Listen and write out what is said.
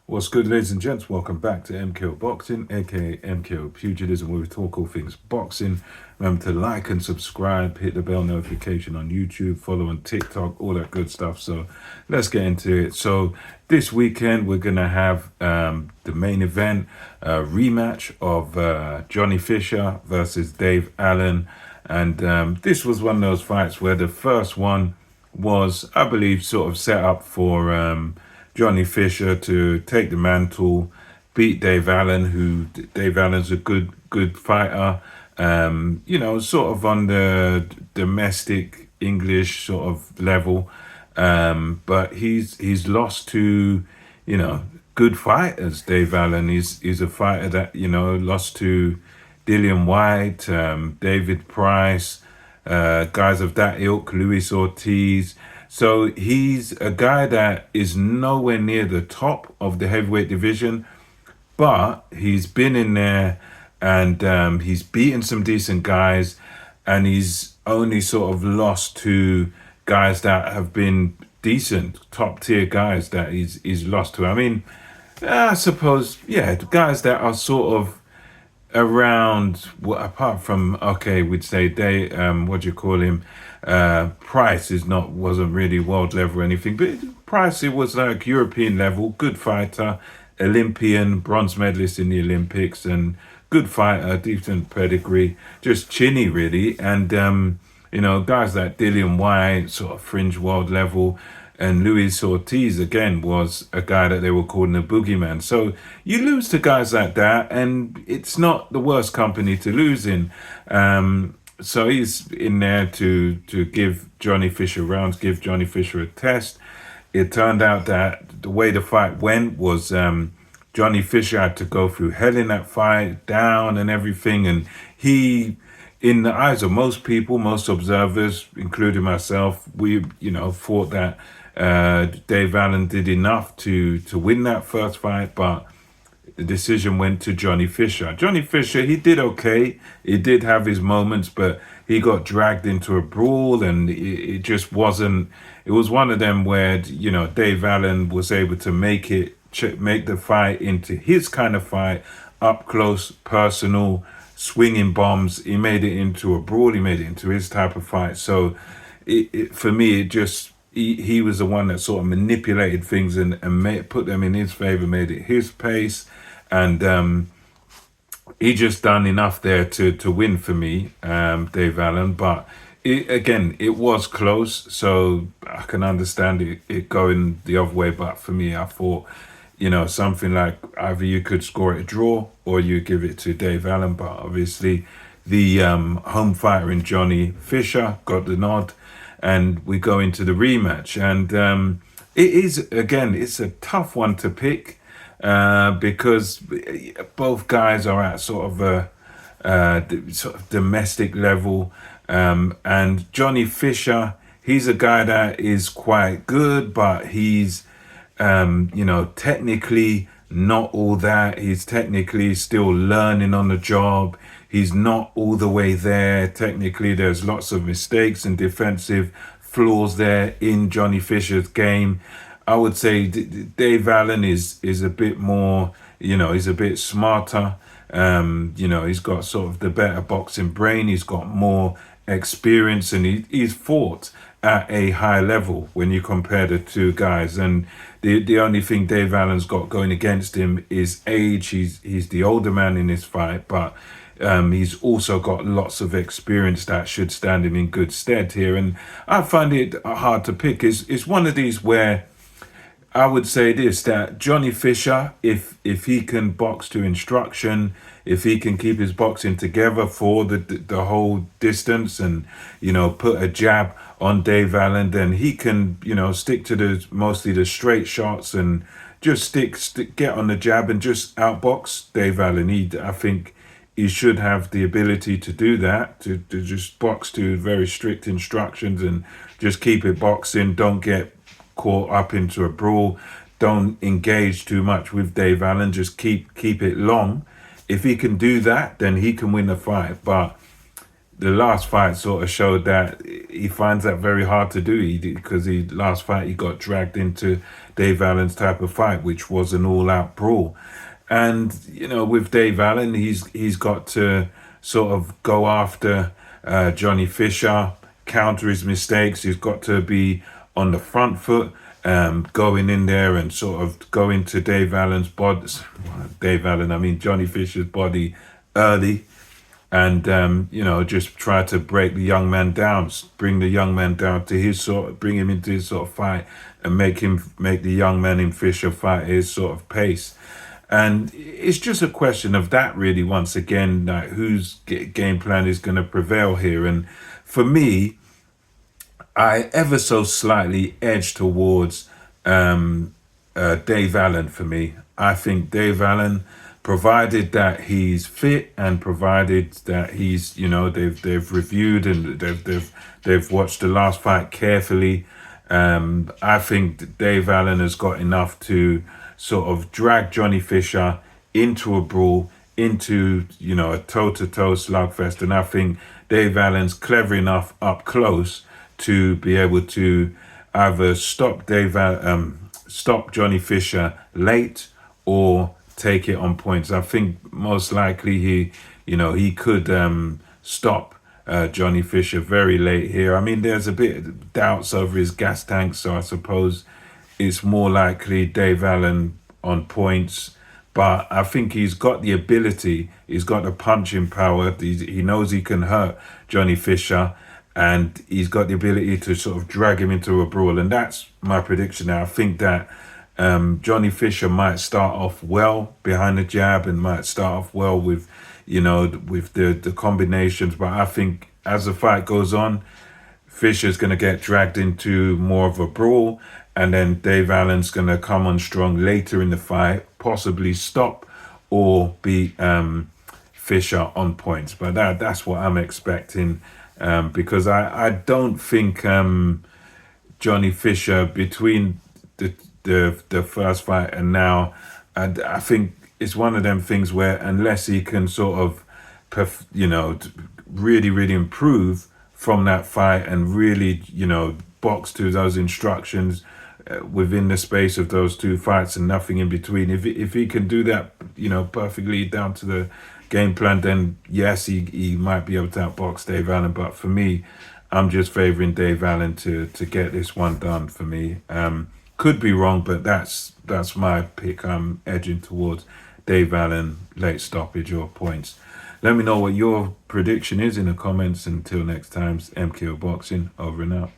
What's good, ladies and gents? Welcome back to MKO Boxing, aka MKO Pugilism, where we talk all things boxing. Remember to like and subscribe, hit the bell notification on YouTube, follow on TikTok, all that good stuff. So let's get into it. So this weekend we're gonna have the main event, rematch of Johnny Fisher versus Dave Allen, and this was one of those fights where the first one was, I believe, sort of set up for Johnny Fisher to take the mantle, beat Dave Allen, who Dave Allen's a good fighter. Sort of on the domestic English sort of level, but he's lost to, good fighters. Dave Allen is a fighter that lost to Dillian White, David Price, guys of that ilk, Luis Ortiz. So he's a guy that is nowhere near the top of the heavyweight division, but he's been in there and he's beaten some decent guys, and he's only sort of lost to guys that have been decent, top tier guys that he's lost to. I mean, I suppose, yeah, the guys that are sort of around, well, apart from, okay, we'd say they what do you call him, Price wasn't really world level or anything, but Price, it was like European level, good fighter, Olympian, bronze medalist in the Olympics, and good fighter, decent pedigree, just chinny really. And guys like Dillian White, sort of fringe world level, and Luis Ortiz, again, was a guy that they were calling a boogeyman. So you lose to guys like that, and it's not the worst company to lose in. So he's in there to give Johnny Fisher rounds, give Johnny Fisher a test. It turned out that the way the fight went was Johnny Fisher had to go through hell in that fight, down and everything. And he, in the eyes of most people, most observers, including myself, we, thought that Dave Allen did enough to win that first fight, but the decision went to Johnny Fisher. Johnny Fisher, he did okay. He did have his moments, but he got dragged into a brawl, and it just wasn't. It was one of them where Dave Allen was able to make the fight into his kind of fight, up close, personal, swinging bombs. He made it into a brawl. He made it into his type of fight. So, for me, it just. He was the one that sort of manipulated things and put them in his favor, made it his pace, and he just done enough there to win for me, Dave Allen. But it was close, so I can understand it going the other way. But for me, I thought, something like either you could score it a draw or you give it to Dave Allen. But obviously, the home fighter in Johnny Fisher got the nod, and we go into the rematch. And it's a tough one to pick because both guys are at sort of a sort of domestic level. And Johnny Fisher, he's a guy that is quite good, but he's, technically not all that. He's technically still learning on the job. He's not all the way there. Technically, there's lots of mistakes and defensive flaws there in Johnny Fisher's game. I would say Dave Allen is a bit more, he's a bit smarter. He's got sort of the better boxing brain. He's got more experience, and he's fought at a high level when you compare the two guys. And the only thing Dave Allen's got going against him is age. He's the older man in this fight, but he's also got lots of experience that should stand him in good stead here. And I find it hard to pick. It's one of these where I would say this, that Johnny Fisher, if he can box to instruction, if he can keep his boxing together for the whole distance, and put a jab on Dave Allen, then he can stick to mostly the straight shots and just get on the jab and just outbox Dave Allen. I think he should have the ability to do that, to just box to very strict instructions and just keep it boxing. Don't get caught up into a brawl. Don't engage too much with Dave Allen. Just keep it long. If he can do that, then he can win the fight. But the last fight sort of showed that he finds that very hard to do. Because he last fight he got dragged into Dave Allen's type of fight, which was an all-out brawl. And with Dave Allen, he's got to sort of go after Johnny Fisher, counter his mistakes. He's got to be on the front foot, going in there and sort of go into Johnny Fisher's body early, and just try to break the young man down, bring the young man down to bring him into his sort of fight, and make the young man in Fisher fight his sort of pace. And it's just a question of that, really, once again, like whose game plan is going to prevail here. And for me, I ever so slightly edge towards Dave Allen. For me, I think Dave Allen, provided that he's fit and provided that he's, they've reviewed and they've watched the last fight carefully. I think Dave Allen has got enough to sort of drag Johnny Fisher into a brawl, into a toe-to-toe slugfest. And I think Dave Allen's clever enough up close to be able to either stop Johnny Fisher late or take it on points. I think most likely he could stop Johnny Fisher very late here. I mean, there's a bit of doubts over his gas tank, so I suppose it's more likely Dave Allen on points. But I think he's got the ability, he's got the punching power, he knows he can hurt Johnny Fisher, and he's got the ability to sort of drag him into a brawl. And that's my prediction now. I think that Johnny Fisher might start off well behind the jab and might start off well with the combinations. But I think as the fight goes on, Fisher's going to get dragged into more of a brawl, and then Dave Allen's going to come on strong later in the fight, possibly stop or beat Fisher on points. But that's what I'm expecting, because I don't think Johnny Fisher, between the first fight and now, I think it's one of them things where unless he can sort of really, really improve from that fight and really, box to those instructions within the space of those two fights and nothing in between. If he can do that, perfectly down to the game plan, then yes, he might be able to outbox Dave Allen. But for me, I'm just favoring Dave Allen to get this one done for me. Could be wrong, but that's my pick. I'm edging towards Dave Allen, late stoppage or points. Let me know what your prediction is in the comments. Until next time, MKO Boxing, over and out.